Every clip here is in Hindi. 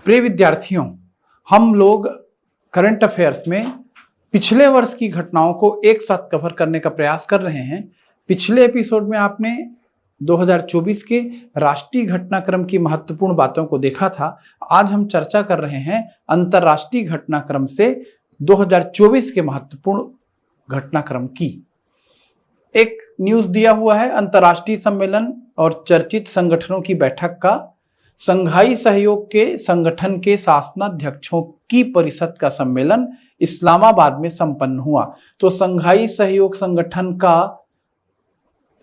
प्रिय विद्यार्थियों, हम लोग करंट अफेयर्स में पिछले वर्ष की घटनाओं को एक साथ कवर करने का प्रयास कर रहे हैं। पिछले एपिसोड में आपने 2024 के राष्ट्रीय घटनाक्रम की महत्वपूर्ण बातों को देखा था। आज हम चर्चा कर रहे हैं अंतर्राष्ट्रीय घटनाक्रम से 2024 के महत्वपूर्ण घटनाक्रम की। एक न्यूज दिया हुआ है अंतर्राष्ट्रीय सम्मेलन और चर्चित संगठनों की बैठक का। संघाई सहयोग के संगठन के शासनाध्यक्षों की परिषद का सम्मेलन इस्लामाबाद में संपन्न हुआ। तो संघाई सहयोग संगठन का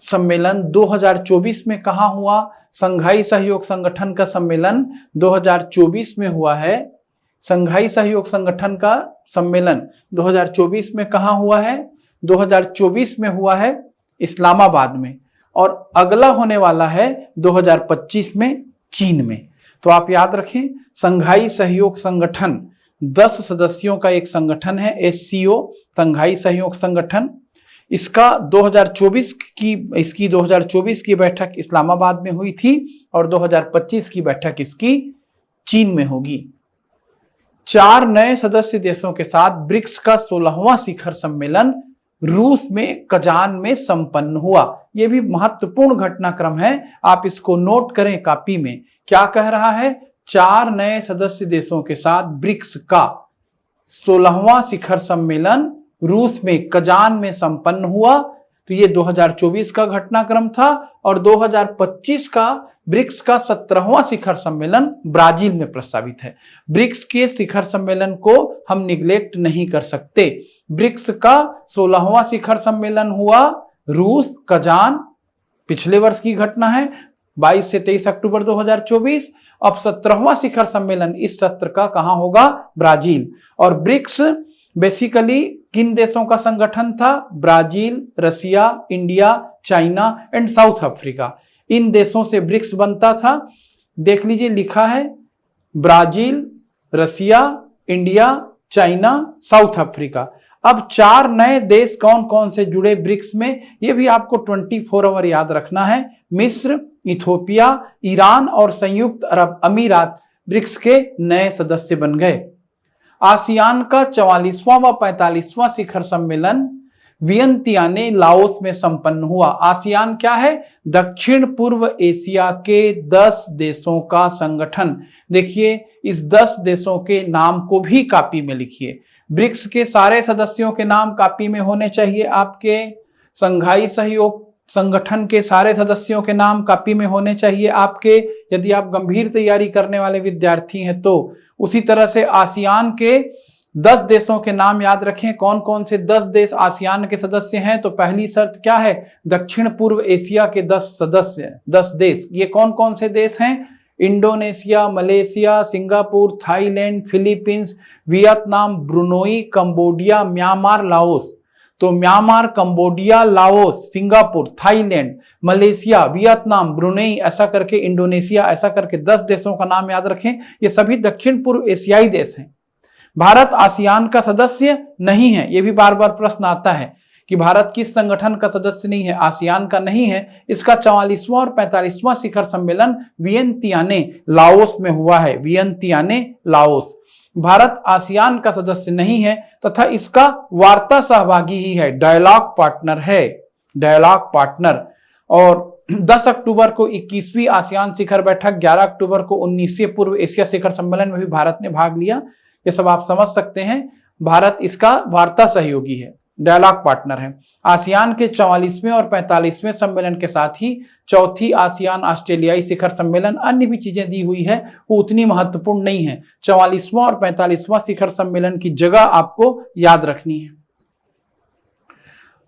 सम्मेलन 2024 में कहाँ हुआ? संघाई सहयोग संगठन का सम्मेलन 2024 में हुआ है। संघाई सहयोग संगठन का सम्मेलन 2024 में कहाँ हुआ है? 2024 में हुआ है इस्लामाबाद में, और अगला होने वाला है 2025 में चीन में। तो आप याद रखें, संघाई सहयोग संगठन 10 सदस्यों का एक संगठन है, SCO संघाई सहयोग संगठन। इसकी 2024 की बैठक इस्लामाबाद में हुई थी और 2025 की बैठक इसकी चीन में होगी। 4 नए सदस्य देशों के साथ ब्रिक्स का 16वां शिखर सम्मेलन रूस में कजान में संपन्न हुआ। यह भी महत्वपूर्ण घटनाक्रम है, आप इसको नोट करें कॉपी में। क्या कह रहा है? 4 नए सदस्य देशों के साथ ब्रिक्स का 16वां शिखर सम्मेलन रूस में कजान में संपन्न हुआ। तो ये 2024 का घटनाक्रम था, और 2025 का ब्रिक्स का 17वां शिखर सम्मेलन ब्राजील में प्रस्तावित है। ब्रिक्स के शिखर सम्मेलन को हम निगलेक्ट नहीं कर सकते। ब्रिक्स का 16वां शिखर सम्मेलन हुआ रूस कजान, पिछले वर्ष की घटना है, 22 से 23 अक्टूबर 2024। अब 17वां शिखर सम्मेलन इस सत्र का कहां होगा? ब्राजील। और ब्रिक्स बेसिकली किन देशों का संगठन था? Brazil, Russia, India, China and South Africa. इन देशों से ब्रिक्स बनता था। देख लीजिए, लिखा है Brazil, Russia, India, China, South Africa. अब 4 नए देश कौन कौन से जुड़े ब्रिक्स में, यह भी आपको 24 आवर याद रखना है। मिस्र, इथोपिया, ईरान और संयुक्त अरब अमीरात ब्रिक्स के नए सदस्य बन गए। आसियान का 44वां व 45वां शिखर सम्मेलन वियंतियाने लाओस में संपन्न हुआ। आसियान क्या है? दक्षिण पूर्व एशिया के 10 देशों का संगठन। देखिए, इस 10 देशों के नाम को भी कॉपी में लिखिए। ब्रिक्स के सारे सदस्यों के नाम कॉपी में होने चाहिए आपके। संघाई सहयोग संगठन के सारे सदस्यों के नाम कॉपी में होने चाहिए आपके, यदि आप गंभीर तैयारी करने वाले विद्यार्थी हैं तो। उसी तरह से आसियान के 10 देशों के नाम याद रखें। कौन कौन से 10 देश आसियान के सदस्य हैं? तो पहली शर्त क्या है? दक्षिण पूर्व एशिया के 10 देश। ये कौन कौन से देश हैं? Indonesia, Malaysia, Singapore, Thailand, Philippines, Vietnam, Brunei, Cambodia, Myanmar, Laos. तो Myanmar, Cambodia, Laos, Singapore, Thailand, Malaysia, Vietnam, Brunei, ऐसा करके इंडोनेशिया, ऐसा करके 10 देशों का नाम याद रखें। ये सभी दक्षिण पूर्व एशियाई देश हैं। भारत आसियान का सदस्य नहीं है। यह भी बार बार प्रश्न आता है कि भारत किस संगठन का सदस्य नहीं है? आसियान का नहीं है। इसका 44वां और 45वां शिखर सम्मेलन वियंतियाने लाओस में हुआ है। वियंतियाने लाओस। भारत आसियान का सदस्य नहीं है तथा इसका वार्ता सहभागी ही है, डायलॉग पार्टनर है, डायलॉग पार्टनर। और 10 अक्टूबर को 21वीं आसियान शिखर बैठक, 11 अक्टूबर को 19वें पूर्व एशिया शिखर सम्मेलन में भी भारत ने भाग लिया। ये सब आप समझ सकते हैं। भारत इसका वार्ता सहयोगी है, डायलॉग पार्टनर है। आसियान के 44वें और 45वें सम्मेलन के साथ ही चौथी आसियान ऑस्ट्रेलियाई शिखर सम्मेलन, अन्य भी चीजें दी हुई है, वो उतनी महत्वपूर्ण नहीं है। 44वां और 45वां शिखर सम्मेलन की जगह आपको याद रखनी है।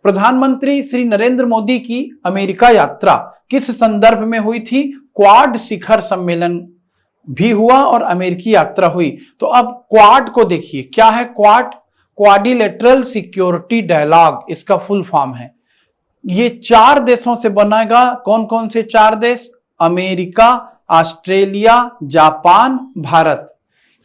प्रधानमंत्री श्री नरेंद्र मोदी की अमेरिका यात्रा किस संदर्भ में हुई थी? क्वाड शिखर सम्मेलन भी हुआ और अमेरिकी यात्रा हुई। तो अब क्वाड को देखिए, क्या है क्वाड? क्वाड्रिलेटरल सिक्योरिटी डायलॉग इसका फुल फॉर्म है। ये 4 देशों से बनेगा। कौन कौन से 4 देश? America, Australia, Japan, Bharat.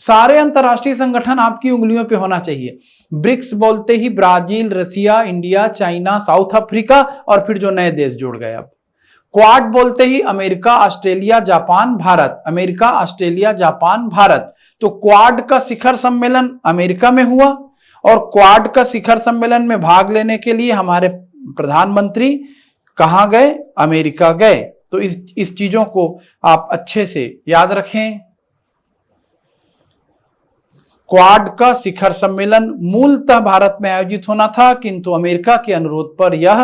सारे अंतरराष्ट्रीय संगठन आपकी उंगलियों पे होना चाहिए। ब्रिक्स बोलते ही Brazil, Russia, India, China, South Africa और फिर जो नए देश जुड़ गए। अब क्वाड बोलते ही America, Australia, Japan, Bharat. America, Australia, Japan, Bharat. तो क्वाड का शिखर सम्मेलन अमेरिका में हुआ और क्वाड का शिखर सम्मेलन में भाग लेने के लिए हमारे प्रधानमंत्री कहां गए? अमेरिका गए। तो इस चीजों को आप अच्छे से याद रखें। क्वाड का शिखर सम्मेलन मूलतः भारत में आयोजित होना था, किंतु अमेरिका के अनुरोध पर यह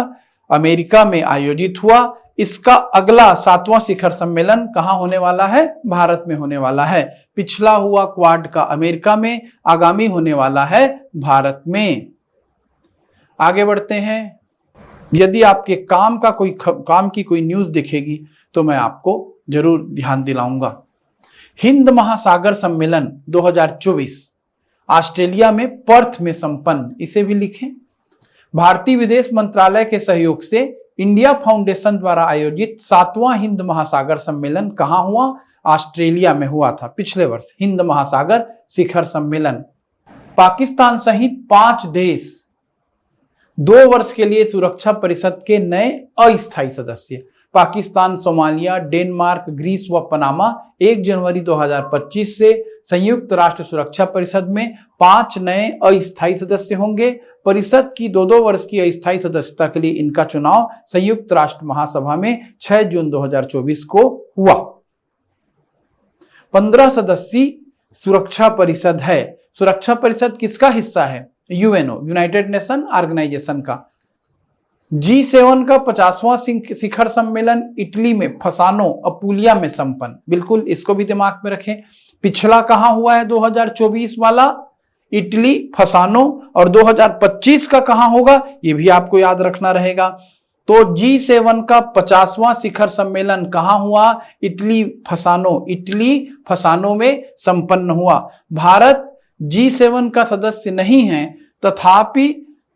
अमेरिका में आयोजित हुआ। इसका अगला 7वां शिखर सम्मेलन कहां होने वाला है? भारत में होने वाला है। पिछला हुआ क्वाड का अमेरिका में, आगामी होने वाला है भारत में। आगे बढ़ते हैं। यदि आपके काम की कोई न्यूज दिखेगी तो मैं आपको जरूर ध्यान दिलाऊंगा। हिंद महासागर सम्मेलन 2024 ऑस्ट्रेलिया में पर्थ में संपन्न, इसे भी लिखें। भारतीय विदेश मंत्रालय के सहयोग से इंडिया फाउंडेशन द्वारा आयोजित 7वां हिंद महासागर सम्मेलन कहां हुआ? ऑस्ट्रेलिया में हुआ था पिछले वर्ष। हिंद महासागर शिखर सम्मेलन। पाकिस्तान सहित 5 देश 2 वर्ष के लिए सुरक्षा परिषद के नए अस्थायी सदस्य। पाकिस्तान, सोमालिया, डेनमार्क, ग्रीस व पनामा 1 जनवरी 2025 से संयुक्त राष्ट्र सुरक्षा परिषद में 5 नए अस्थायी सदस्य होंगे। परिषद की 2-2 वर्ष की अस्थायी सदस्यता के लिए इनका चुनाव संयुक्त राष्ट्र महासभा में 6 जून 2024 को हुआ। 15 सदस्यीय सुरक्षा परिषद है। सुरक्षा परिषद किसका हिस्सा है? यूएनओ, यूनाइटेड नेशन ऑर्गेनाइजेशन का। G7 का 50वां शिखर सम्मेलन इटली में फसानो अपुलिया में संपन्न। बिल्कुल इसको भी दिमाग में रखें। पिछला कहां हुआ है? 2024 वाला इटली फसानो, और 2025 का कहां होगा ये भी आपको याद रखना रहेगा। तो G7 का 50वां शिखर सम्मेलन कहां हुआ? इटली फसानो में संपन्न हुआ। भारत G7 का सदस्य नहीं है, तथापि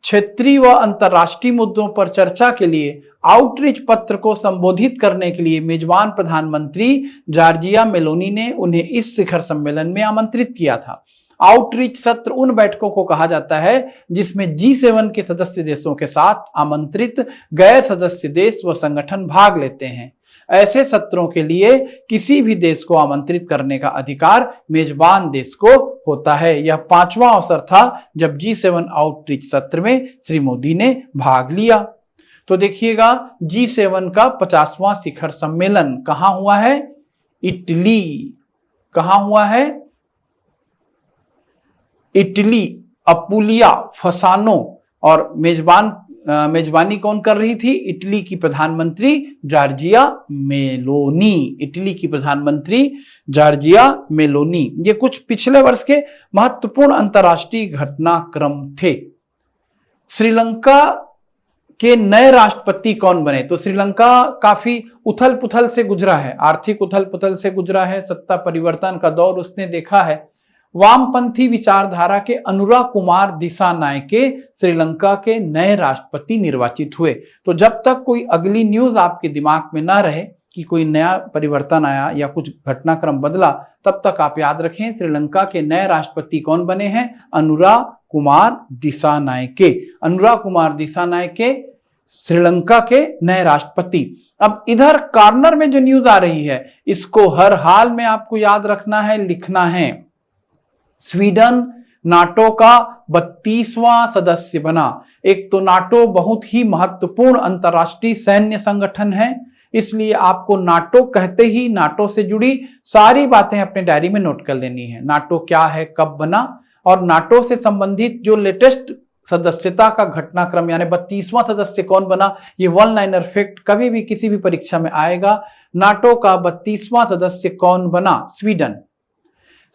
क्षेत्रीय व अंतर्राष्ट्रीय मुद्दों पर चर्चा के लिए आउटरीच पत्र को संबोधित करने के लिए मेजबान प्रधानमंत्री जॉर्जिया मेलोनी ने उन्हें इस शिखर सम्मेलन में आमंत्रित किया था। आउटरीच सत्र उन बैठकों को कहा जाता है जिसमें G7 के सदस्य देशों के साथ आमंत्रित गैर सदस्य देश व संगठन भाग लेते हैं। ऐसे सत्रों के लिए किसी भी देश को आमंत्रित करने का अधिकार मेजबान देश को होता है। यह 5वां अवसर था जब G7 आउटरीच सत्र में श्री मोदी ने भाग लिया। तो देखिएगा, G7 का 50वां शिखर सम्मेलन कहां हुआ है? इटली। कहां हुआ है? Italy, Apulia, फसानो। और मेजबानी कौन कर रही थी? इटली की प्रधानमंत्री जॉर्जिया मेलोनी। इटली की प्रधानमंत्री जॉर्जिया मेलोनी। ये कुछ पिछले वर्ष के महत्वपूर्ण अंतर्राष्ट्रीय घटनाक्रम थे। श्रीलंका के नए राष्ट्रपति कौन बने? तो श्रीलंका काफी उथल पुथल से गुजरा है, आर्थिक उथल पुथल से गुजरा है, सत्ता परिवर्तन का दौर उसने देखा है। वामपंथी विचारधारा के अनुरा कुमार दिसानायके श्रीलंका के नए राष्ट्रपति निर्वाचित हुए। तो जब तक कोई अगली न्यूज आपके दिमाग में ना रहे कि कोई नया परिवर्तन आया या कुछ घटनाक्रम बदला, तब तक आप याद रखें श्रीलंका के नए राष्ट्रपति कौन बने हैं? अनुरा कुमार दिसानायके। अनुरा कुमार दिसानायके श्रीलंका के नए राष्ट्रपति। अब इधर कॉर्नर में जो न्यूज आ रही है इसको हर हाल में आपको याद रखना है, लिखना है। स्वीडन नाटो का 32वां सदस्य बना। एक तो नाटो बहुत ही महत्वपूर्ण अंतर्राष्ट्रीय सैन्य संगठन है, इसलिए आपको नाटो कहते ही नाटो से जुड़ी सारी बातें अपने डायरी में नोट कर लेनी है। नाटो क्या है, कब बना, और नाटो से संबंधित जो लेटेस्ट सदस्यता का घटनाक्रम यानी 32वां सदस्य कौन बना, ये वन लाइनर फैक्ट कभी भी किसी भी परीक्षा में आएगा। नाटो का 32वां सदस्य कौन बना? स्वीडन।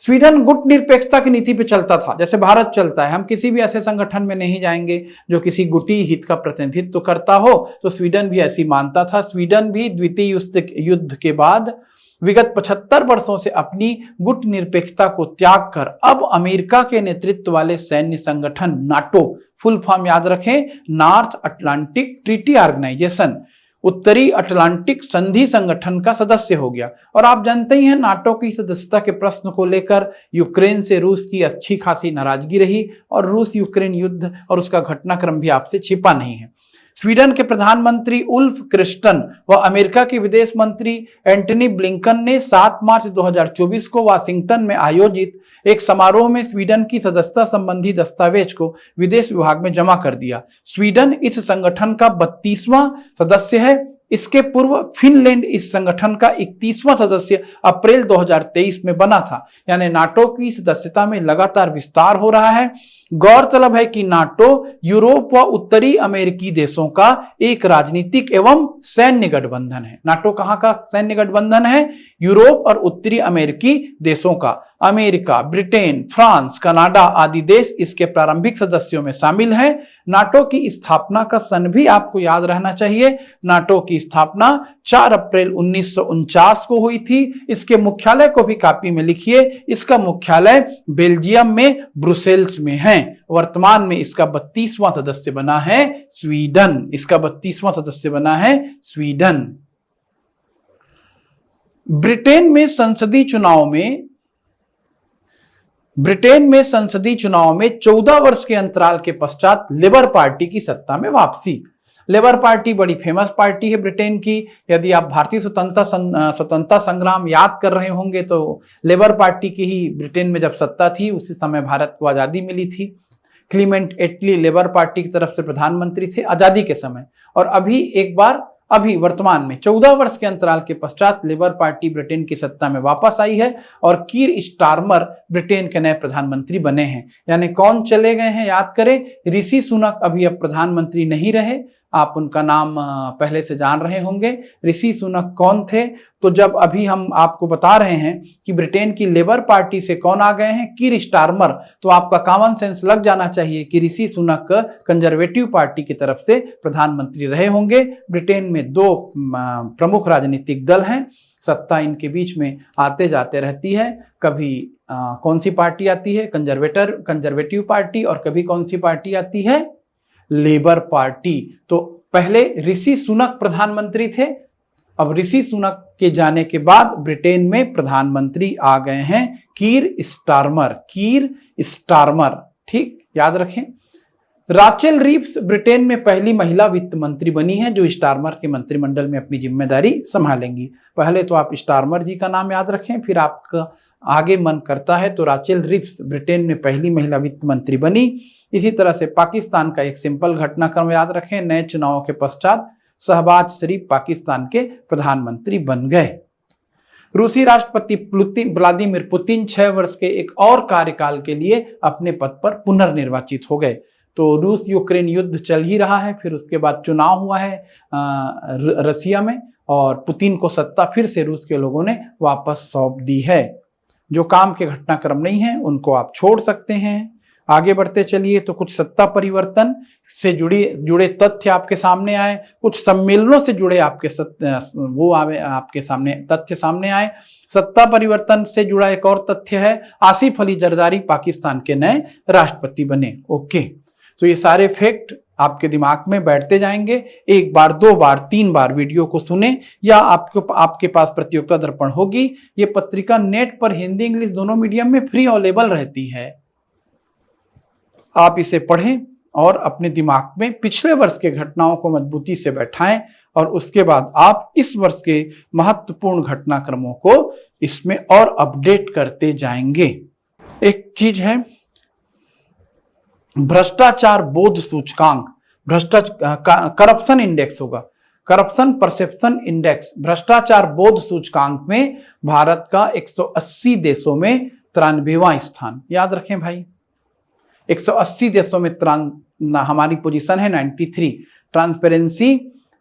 स्वीडन गुट निरपेक्षता की नीति पे चलता था, जैसे भारत चलता है। हम किसी भी ऐसे संगठन में नहीं जाएंगे जो किसी गुटी हित का प्रतिनिधित्व करता हो, तो स्वीडन भी ऐसी मानता था। स्वीडन भी द्वितीय युद्ध के बाद विगत 75 वर्षों से अपनी गुट निरपेक्षता को त्याग कर अब अमेरिका के नेतृत्व वाले सैन्य संगठन नाटो, फुल फॉर्म याद रखें, नॉर्थ अटलांटिक ट्रीटी ऑर्गेनाइजेशन, उत्तरी अटलांटिक संधि संगठन का सदस्य हो गया। और आप जानते ही हैं नाटो की सदस्यता के प्रश्न को लेकर यूक्रेन से रूस की अच्छी खासी नाराजगी रही और रूस यूक्रेन युद्ध और उसका घटनाक्रम भी आपसे छिपा नहीं है। स्वीडन के प्रधानमंत्री उल्फ क्रिस्टन व अमेरिका के विदेश मंत्री एंटनी ब्लिंकन ने 7 मार्च 2024 को वाशिंगटन में आयोजित एक समारोह में स्वीडन की सदस्यता संबंधी दस्तावेज को विदेश विभाग में जमा कर दिया। स्वीडन इस संगठन का 32वां सदस्य है। इसके पूर्व फिनलैंड इस संगठन का 31वां सदस्य अप्रैल 2023 में बना था। यानी नाटो की सदस्यता में लगातार विस्तार हो रहा है। गौरतलब है कि नाटो यूरोप व उत्तरी अमेरिकी देशों का एक राजनीतिक एवं सैन्य गठबंधन है। नाटो कहां का सैन्य गठबंधन है? यूरोप और उत्तरी अमेरिकी देशों का। अमेरिका, ब्रिटेन, फ्रांस, कनाडा आदि देश इसके प्रारंभिक सदस्यों में शामिल हैं। नाटो की स्थापना का सन भी आपको याद रहना चाहिए। नाटो की स्थापना 4 अप्रैल 1949 को हुई थी। इसके मुख्यालय को भी कॉपी में लिखिए। इसका मुख्यालय बेल्जियम में ब्रुसेल्स में है। वर्तमान में इसका 32वां सदस्य बना है स्वीडन। इसका 32वां सदस्य बना है स्वीडन। ब्रिटेन में संसदीय चुनाव में 14 वर्ष के अंतराल के पश्चात लेबर पार्टी की सत्ता में वापसी। लेबर पार्टी बड़ी फेमस पार्टी है ब्रिटेन की। यदि आप भारतीय स्वतंत्रता संग्राम याद कर रहे होंगे तो लेबर पार्टी की ही ब्रिटेन में जब सत्ता थी उसी समय भारत को आजादी मिली थी। क्लीमेंट एटली लेबर पार्टी की तरफ से प्रधानमंत्री थे आजादी के समय। और अभी वर्तमान में 14 वर्ष के अंतराल के पश्चात लेबर पार्टी ब्रिटेन की सत्ता में वापस आई है और कीर स्टारमर ब्रिटेन के नए प्रधानमंत्री बने हैं। यानी कौन चले गए हैं याद करें, ऋषि सुनक अभी अब प्रधानमंत्री नहीं रहे। आप उनका नाम पहले से जान रहे होंगे। ऋषि सुनक कौन थे? तो जब अभी हम आपको बता रहे हैं कि ब्रिटेन की लेबर पार्टी से कौन आ गए हैं, कीर स्टारमर, तो आपका कॉमन सेंस लग जाना चाहिए कि ऋषि सुनक कंजर्वेटिव पार्टी की तरफ से प्रधानमंत्री रहे होंगे। ब्रिटेन में 2 प्रमुख राजनीतिक दल हैं। सत्ता इनके बीच में आते जाते रहती है। कभी कौन सी पार्टी आती है? Conservative party. और कभी कौन सी पार्टी आती है? Labour party. तो पहले ऋषि सुनक प्रधानमंत्री थे। अब ऋषि सुनक के जाने के बाद ब्रिटेन में प्रधानमंत्री आ गए हैं कीर स्टारमर। ठीक, याद रखें। राचेल रीव्स ब्रिटेन में पहली महिला वित्त मंत्री बनी है जो स्टारमर के मंत्रिमंडल में अपनी जिम्मेदारी संभालेंगी। पहले तो आप स्टारमर जी का नाम याद रखें, फिर आपका आगे मन करता है तो राचेल रीव्स ब्रिटेन में पहली महिला वित्त मंत्री बनी। इसी तरह से पाकिस्तान का एक सिंपल घटनाक्रम याद रखें। नए चुनावों के पश्चात शहबाज शरीफ पाकिस्तान के प्रधानमंत्री बन गए। रूसी राष्ट्रपति व्लादिमीर पुतिन 6 वर्ष के एक और कार्यकाल के लिए अपने पद पर पुनर्निर्वाचित हो गए। तो रूस यूक्रेन युद्ध चल ही रहा है, फिर उसके बाद चुनाव हुआ है रसिया में और पुतिन को सत्ता फिर से रूस के लोगों ने वापस सौंप दी है। जो काम के घटनाक्रम नहीं है उनको आप छोड़ सकते हैं। आगे बढ़ते चलिए तो कुछ सत्ता परिवर्तन से जुड़े तथ्य आपके सामने आए, कुछ सम्मेलनों से जुड़े आपके तथ्य सामने आए। सत्ता परिवर्तन से जुड़ा एक और तथ्य है, आसिफ अली जरदारी पाकिस्तान के नए राष्ट्रपति बने। ओके, तो ये सारे फैक्ट आपके दिमाग में बैठते जाएंगे। 1 बार 2 बार 3 बार वीडियो को सुने या आपके पास प्रतियोगिता दर्पण होगी। ये पत्रिका नेट पर हिंदी इंग्लिश दोनों मीडियम में फ्री अवेलेबल रहती है। आप इसे पढ़ें और अपने दिमाग में पिछले वर्ष के घटनाओं को मजबूती से बैठाएं और उसके बाद आप इस वर्ष के महत्वपूर्ण घटनाक्रमों को इसमें और अपडेट करते जाएंगे। एक चीज है भ्रष्टाचार बोध सूचकांक, करप्शन इंडेक्स होगा, करप्शन परसेप्शन इंडेक्स। भ्रष्टाचार बोध सूचकांक में भारत का 180 देशों में 93वां स्थान। याद रखें भाई, 180 देशों में हमारी पोजीशन है 93। ट्रांसपेरेंसी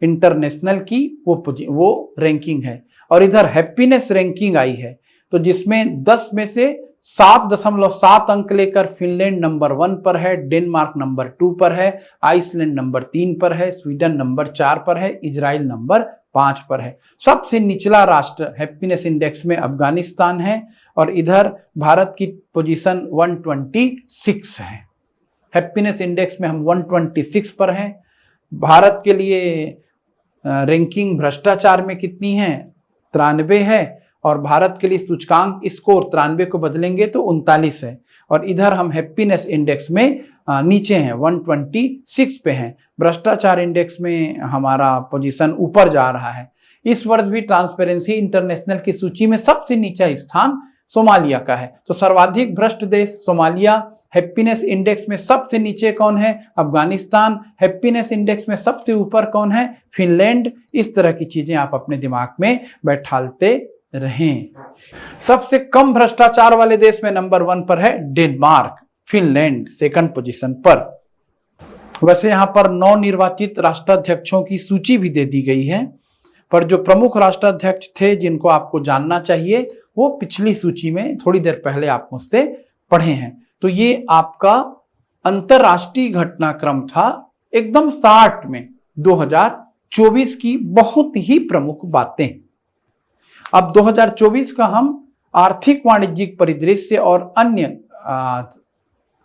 इंटरनेशनल की वो रैंकिंग है। और इधर हैप्पीनेस रैंकिंग आई है तो जिसमें 10 में से 7.7 अंक लेकर फिनलैंड नंबर 1 पर है, डेनमार्क नंबर 2 पर है, आइसलैंड नंबर 3 पर है, स्वीडन नंबर 4 पर है, इजराइल नंबर 5 पर है। सबसे निचला राष्ट्र हैप्पीनेस इंडेक्स में अफगानिस्तान है और इधर भारत की पोजीशन 126 है। हैप्पीनेस इंडेक्स में हम 126 पर हैं। भारत के लिए रैंकिंग भ्रष्टाचार में कितनी है? 93 है। और भारत के लिए सूचकांक स्कोर 93 को बदलेंगे तो 39 है। और इधर हम हैप्पीनेस इंडेक्स में नीचे हैं, 126 पे हैं। भ्रष्टाचार इंडेक्स में हमारा पोजीशन ऊपर जा रहा है। इस वर्ष भी ट्रांसपेरेंसी इंटरनेशनल की सूची में सबसे नीचा स्थान सोमालिया का है। तो सर्वाधिक भ्रष्ट देश सोमालिया। हैप्पीनेस इंडेक्स में सबसे नीचे कौन है? अफगानिस्तान। हैप्पीनेस इंडेक्स में सबसे ऊपर कौन है? फिनलैंड। इस तरह की चीजें आप अपने दिमाग में बैठालते रहें। सबसे कम भ्रष्टाचार वाले देश में नंबर 1 पर है डेनमार्क। फिनलैंड सेकंड पोजीशन पर। वैसे यहां पर नवनिर्वाचित राष्ट्राध्यक्षों की सूची भी दे दी गई है, पर जो प्रमुख राष्ट्राध्यक्ष थे जिनको आपको जानना चाहिए वो पिछली सूची में थोड़ी देर पहले आप मुझसे पढ़े हैं। तो ये आपका अंतरराष्ट्रीय घटनाक्रम था एकदम 60 में 2024 की बहुत ही प्रमुख बातें। अब 2024 का हम आर्थिक वाणिज्यिक परिदृश्य और अन्य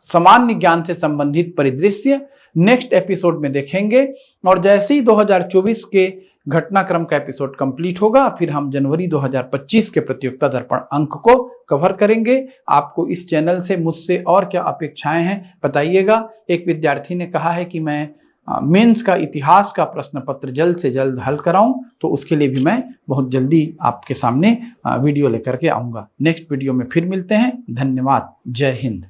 सामान्य ज्ञान से संबंधित परिदृश्य नेक्स्ट एपिसोड में देखेंगे। और जैसे ही 2024 के घटनाक्रम का एपिसोड कंप्लीट होगा, फिर हम जनवरी 2025 के प्रतियोगिता दर्पण अंक को कवर करेंगे। आपको इस चैनल से मुझसे और क्या अपेक्षाएं हैं बताइएगा। एक विद्यार्थी ने कहा है कि मैं मेंस का इतिहास का प्रश्न पत्र जल्द से जल्द हल कराऊं, तो उसके लिए भी मैं बहुत जल्दी आपके सामने वीडियो लेकर के आऊंगा। नेक्स्ट वीडियो में फिर मिलते हैं। धन्यवाद। जय हिंद।